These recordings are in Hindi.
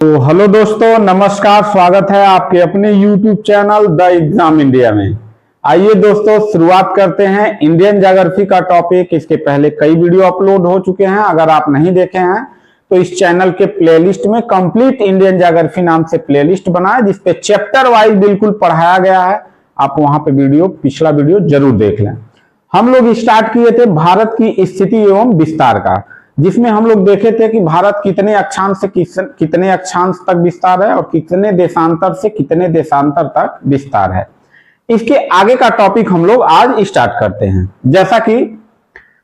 तो हेलो दोस्तों, नमस्कार। स्वागत है आपके अपने YouTube channel the exam India में। आइए दोस्तों, शुरुआत करते हैं इंडियन ज्योग्राफी का टॉपिक। इसके पहले कई वीडियो अपलोड हो चुके हैं, अगर आप नहीं देखे हैं तो इस चैनल के प्लेलिस्ट में कंप्लीट इंडियन ज्योग्राफी नाम से प्लेलिस्ट बना है, जिसपे चैप्टर वाइज बिल्कुल पढ़ाया गया है। आप वहां पे पिछला वीडियो जरूर देख लें। हम लोग स्टार्ट किए थे भारत की स्थिति एवं विस्तार का, जिसमें हम लोग देखे थे कि भारत कितने अक्षांश से कितने अक्षांश तक विस्तार है और कितने देशांतर से कितने देशांतर तक विस्तार है। इसके आगे का टॉपिक हम लोग आज स्टार्ट करते हैं। जैसा कि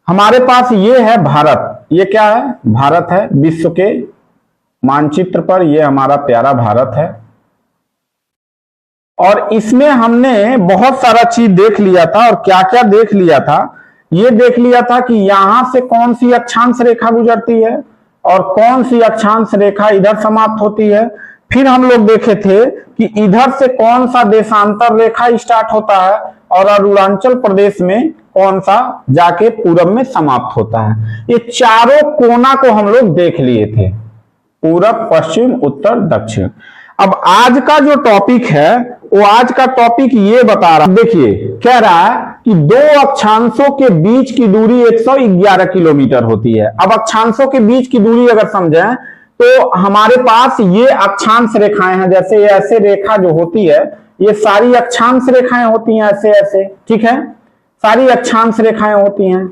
हमारे पास ये है भारत। ये क्या है? भारत है। विश्व के मानचित्र पर ये हमारा प्यारा भारत है, और इसमें हमने बहुत सारा चीज देख लिया था। और क्या क्या देख लिया था? ये देख लिया था कि यहां से कौन सी अक्षांश रेखा गुजरती है और कौन सी अक्षांश रेखा इधर समाप्त होती है। फिर हम लोग देखे थे कि इधर से कौन सा देशांतर रेखा स्टार्ट होता है और अरुणाचल प्रदेश में कौन सा जाके पूरब में समाप्त होता है। ये चारों कोना को हम लोग देख लिए थे, पूरब, पश्चिम, उत्तर, दक्षिण। अब आज का जो टॉपिक है वो आज का टॉपिक ये बता रहा, देखिए कह रहा है कि दो अक्षांशों के बीच की दूरी 111 किलोमीटर होती है। अब अक्षांशों के बीच की दूरी अगर समझें तो हमारे पास ये अक्षांश रेखाएं हैं। जैसे ऐसे रेखा जो होती है, ये सारी अक्षांश रेखाएं होती हैं, ऐसे ऐसे, ठीक है, सारी अक्षांश रेखाएं होती हैं।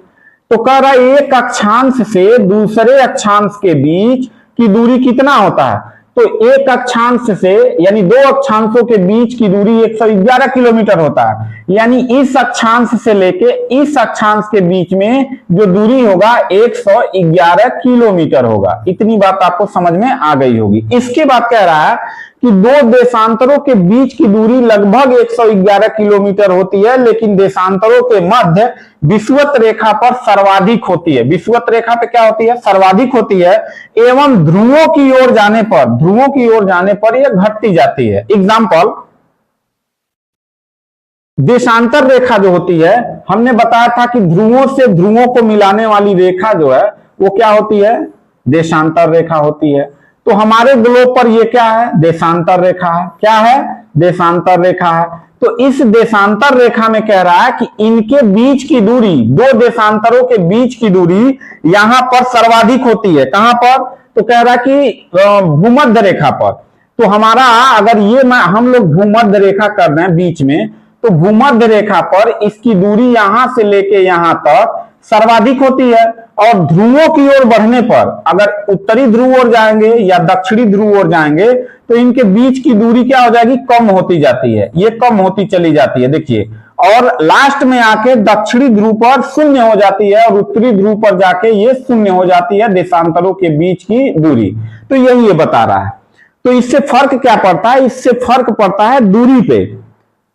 तो कह रहा है एक अक्षांश से दूसरे अक्षांश के बीच की दूरी कितना होता है? तो एक अक्षांश से यानी दो अक्षांशों के बीच की दूरी 111 किलोमीटर होता है। यानी इस अक्षांश से लेके इस अक्षांश के बीच में जो दूरी होगा 111 किलोमीटर होगा। इतनी बात आपको समझ में आ गई होगी। इसके बाद कह रहा है कि दो देशांतरों के बीच की दूरी लगभग 111 किलोमीटर होती है, लेकिन देशांतरों के मध्य विषुवत रेखा पर सर्वाधिक होती है। विषुवत रेखा पे क्या होती है? सर्वाधिक होती है। एवं ध्रुवों की ओर जाने पर यह घटती जाती है। एग्जाम्पल, देशांतर रेखा जो होती है, हमने बताया था कि ध्रुवों से ध्रुवों को मिलाने वाली रेखा जो है वो क्या होती है? देशांतर रेखा होती है। तो हमारे ग्लोब पर ये क्या है? देशांतर रेखा है। क्या है? देशांतर रेखा है। तो इस देशांतर रेखा में कह रहा है कि इनके बीच की दूरी, दो देशांतरों के बीच की दूरी यहां पर सर्वाधिक होती है। कहां पर? तो कह रहा है कि भूमध्य रेखा पर। तो हमारा अगर ये हम लोग भूमध्य रेखा कर रहे हैं बीच में, तो भूमध्य रेखा पर इसकी दूरी यहां से लेके यहां तक सर्वाधिक होती है। और ध्रुवों की ओर बढ़ने पर, अगर उत्तरी ध्रुव ओर जाएंगे या दक्षिणी ध्रुव ओर जाएंगे, तो इनके बीच की दूरी क्या हो जाएगी? कम होती जाती है। ये कम होती चली जाती है, देखिए। और लास्ट में आके दक्षिणी ध्रुव पर शून्य हो जाती है और उत्तरी ध्रुव पर जाके ये शून्य हो जाती है, देशांतरों के बीच की दूरी। तो यही ये बता रहा है। तो इससे फर्क क्या पड़ता है? इससे फर्क पड़ता है दूरी पे,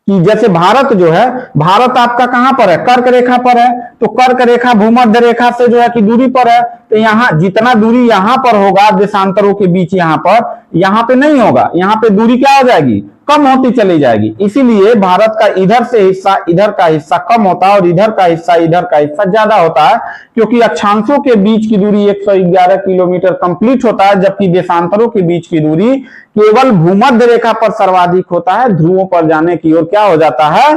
कि जैसे भारत जो है, भारत आपका कहां पर है? कर्क रेखा पर है। तो कर्क रेखा भूमध्य रेखा से जो है कि दूरी पर है। तो यहां जितना दूरी यहां पर होगा देशांतरों के बीच, यहां पे नहीं होगा। यहां पे दूरी क्या हो जाएगी? कम होती चली जाएगी। इसीलिए भारत का इधर से हिस्सा, इधर का हिस्सा कम होता है और इधर का हिस्सा ज्यादा होता है, क्योंकि अक्षांशों के बीच की दूरी 111 किलोमीटर कंप्लीट होता है, जबकि देशांतरों के बीच की दूरी केवल भूमध्य रेखा पर सर्वाधिक होता है। ध्रुवों पर जाने की ओर क्या हो जाता है?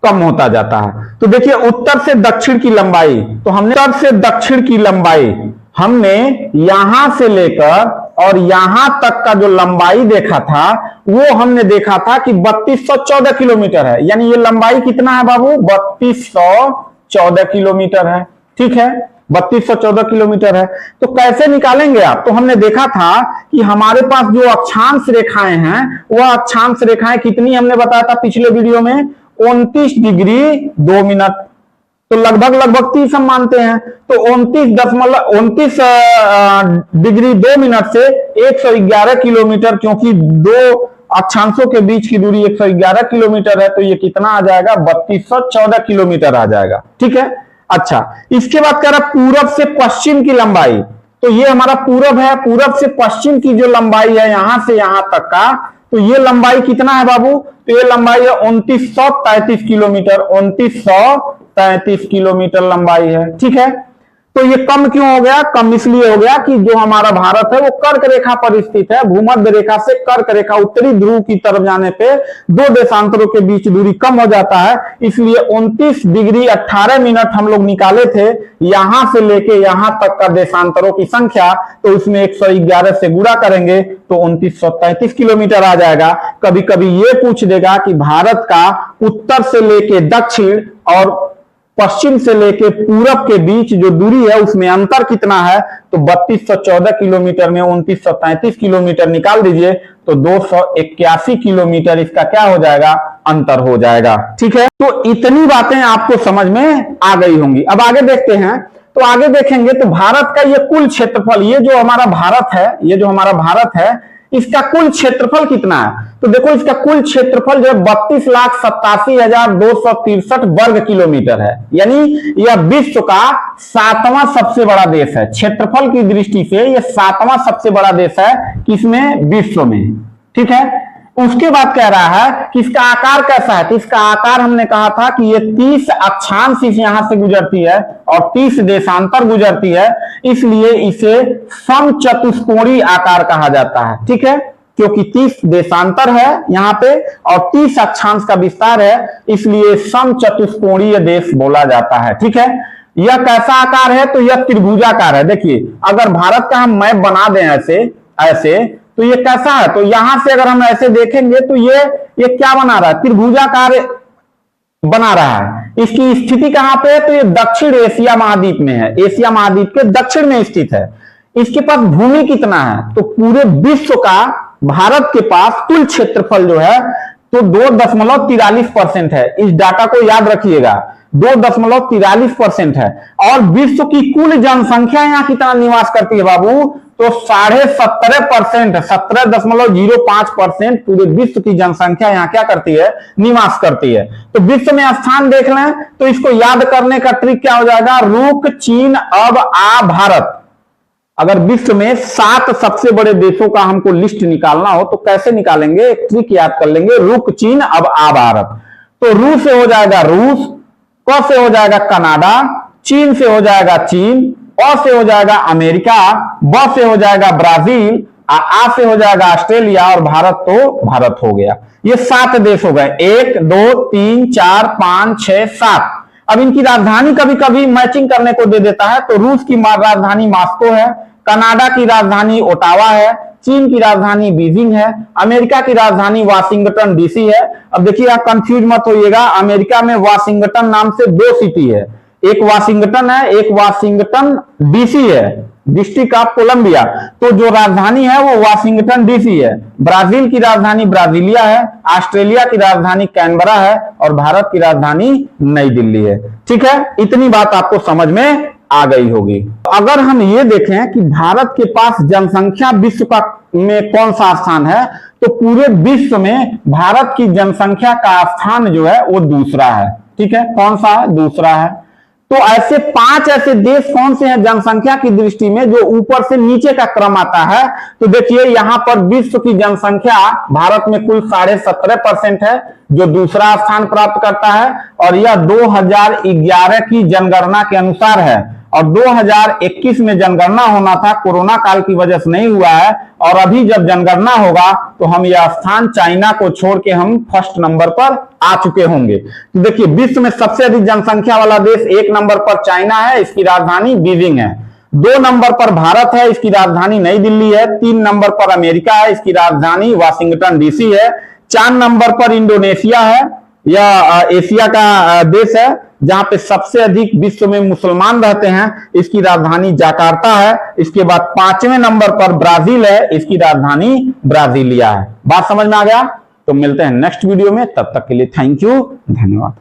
कम होता जाता है। तो देखिए उत्तर से दक्षिण की लंबाई, तो हमने उत्तर से दक्षिण की लंबाई हमने यहां से लेकर और यहां तक का जो लंबाई देखा था, वो हमने देखा था कि 3214 किलोमीटर है। यानी ये लंबाई कितना है बाबू? 3214 किलोमीटर है, ठीक है, 3214 किलोमीटर है। तो कैसे निकालेंगे आप? तो हमने देखा था कि हमारे पास जो अक्षांश रेखाएं हैं, वह अक्षांश रेखाएं कितनी हमने बताया था पिछले वीडियो में? 29 डिग्री 2 मिनट। तो लगभग 30 हम मानते हैं। तो 29 डिग्री 2 मिनट से 111 किलोमीटर, क्योंकि दो अक्षांशों के बीच की दूरी 111 किलोमीटर है, तो ये कितना आ जाएगा? 3214 किलोमीटर आ जाएगा, ठीक है। अच्छा, इसके बाद कह रहा पूरब से पश्चिम की लंबाई। तो ये हमारा पूरब है, पूरब से पश्चिम की जो लंबाई है यहां से यहां तक का, तो ये लंबाई कितना है बाबू? तो ये लंबाई है 2933 किलोमीटर। 2933 किलोमीटर लंबाई है, ठीक है। तो ये कम क्यों हो गया? कम इसलिए हो गया कि जो हमारा भारत है वो कर्क रेखा पर स्थित है। भूमध्य रेखा से कर्क रेखा उत्तरी ध्रुव की तरफ जाने पे दो देशांतरों के बीच दूरी कम हो जाता है, इसलिए 29 डिग्री 18 मिनट हम लोग निकाले थे यहां से लेके यहां तक का देशांतरों की संख्या, तो उसमें 111 से गुणा करेंगे तो 2933 किलोमीटर आ जाएगा। कभी कभी ये पूछ देगा कि भारत का उत्तर से लेके दक्षिण और पश्चिम से लेके पूरब के बीच जो दूरी है उसमें अंतर कितना है, तो 3214 किलोमीटर में 2933 किलोमीटर निकाल दीजिए तो 281 किलोमीटर इसका क्या हो जाएगा? अंतर हो जाएगा। ठीक है, तो इतनी बातें आपको समझ में आ गई होंगी। अब आगे देखते हैं, तो आगे देखेंगे तो भारत का ये कुल क्षेत्रफल, ये जो हमारा भारत है इसका कुल क्षेत्रफल कितना है? तो देखो इसका कुल क्षेत्रफल जो है 32,87,263 वर्ग किलोमीटर है, यानी यह विश्व का 7वां सबसे बड़ा देश है। क्षेत्रफल की दृष्टि से यह 7वां सबसे बड़ा देश है किसमें? विश्व में। ठीक है, उसके बाद कह रहा है कि इसका आकार कैसा है? तो इसका आकार हमने कहा था कि ये 30 अक्षांश इस यहां से गुजरती है और 30 देशांतर गुजरती है, इसलिए इसे समचतुष्कोणीय आकार कहा जाता है। ठीक है, क्योंकि 30 देशांतर है यहां पे और 30 अक्षांश का विस्तार है, इसलिए समचतुष्कोणीय देश बोला जाता है। ठीक है, यह कैसा आकार है? तो यह त्रिभुजाकार है। देखिए अगर भारत का हम मैप बना दें ऐसे तो ये कैसा है? तो यहां से अगर हम ऐसे देखेंगे तो ये क्या बना रहा है? त्रिभुजाकार बना रहा है। इसकी स्थिति कहां पे है? तो ये दक्षिण एशिया महाद्वीप में है, एशिया महाद्वीप के दक्षिण में स्थित है। इसके पास भूमि कितना है? तो पूरे विश्व का भारत के पास कुल क्षेत्रफल जो है तो 2.43% है। इस डाटा को याद रखिएगा, 2.43% है। और विश्व की कुल जनसंख्या यहां कितना निवास करती है बाबू? तो 17.5%, 17.05% पूरे विश्व की जनसंख्या यहां क्या करती है? निवास करती है। तो विश्व में स्थान देख लें तो इसको याद करने का ट्रिक क्या हो जाएगा? रुक, चीन, अब, आ, भारत। अगर विश्व में 7 सबसे बड़े देशों का हमको लिस्ट निकालना हो तो कैसे निकालेंगे? एक ट्रिक याद कर लेंगे, रुक, चीन, अब, आ, भारत। तो रू से हो जाएगा रूस, क से हो जाएगा कनाडा, चीन से हो जाएगा चीन, अ से हो जाएगा अमेरिका, ब से हो जाएगा ब्राजील, आ से हो जाएगा ऑस्ट्रेलिया और भारत तो भारत हो गया। ये 7 देश हो गए, 1 2 3 4 5 6 7। अब इनकी राजधानी कभी कभी मैचिंग करने को दे देता है, तो रूस की राजधानी मॉस्को है, कनाडा की राजधानी ओटावा है, चीन की राजधानी बीजिंग है, अमेरिका की राजधानी वाशिंगटन डीसी है। अब देखिए आप कंफ्यूज मत होइएगा, अमेरिका में वाशिंगटन नाम से 2 सिटी है, एक वाशिंगटन है, एक वाशिंगटन डीसी है, डिस्ट्रिक्ट ऑफ कोलंबिया। तो जो राजधानी है वो वाशिंगटन डीसी है। ब्राजील की राजधानी ब्राजीलिया है, ऑस्ट्रेलिया की राजधानी कैनबरा है और भारत की राजधानी नई दिल्ली है। ठीक है, इतनी बात आपको समझ में आ गई होगी। अगर हम ये देखें कि भारत के पास जनसंख्या विश्व का में कौन सा स्थान है, तो पूरे विश्व में भारत की जनसंख्या का स्थान जो है वो दूसरा है। ठीक है, कौन सा है? दूसरा है। तो ऐसे 5 ऐसे देश कौन से हैं जनसंख्या की दृष्टि में जो ऊपर से नीचे का क्रम आता है? तो देखिए यहां पर विश्व की जनसंख्या भारत में कुल 17.5% है जो दूसरा स्थान प्राप्त करता है, और यह 2011 की जनगणना के अनुसार है। और 2021 में जनगणना होना था, कोरोना काल की वजह से नहीं हुआ है, और अभी जब जनगणना होगा तो हम यह स्थान चाइना को छोड़ के हम फर्स्ट नंबर पर आ चुके होंगे। तो देखिए विश्व में सबसे अधिक जनसंख्या वाला देश 1 नंबर पर चाइना है, इसकी राजधानी बीजिंग है। 2 नंबर पर भारत है, इसकी राजधानी नई दिल्ली है। 3 नंबर पर अमेरिका है, इसकी राजधानी वाशिंगटन डीसी है। 4 नंबर पर इंडोनेशिया है, यह एशिया का देश है जहां पे सबसे अधिक विश्व में मुसलमान रहते हैं, इसकी राजधानी जकार्ता है। इसके बाद 5वें नंबर पर ब्राजील है, इसकी राजधानी ब्राजीलिया है। बात समझ में आ गया? तो मिलते हैं नेक्स्ट वीडियो में, तब तक के लिए थैंक यू, धन्यवाद।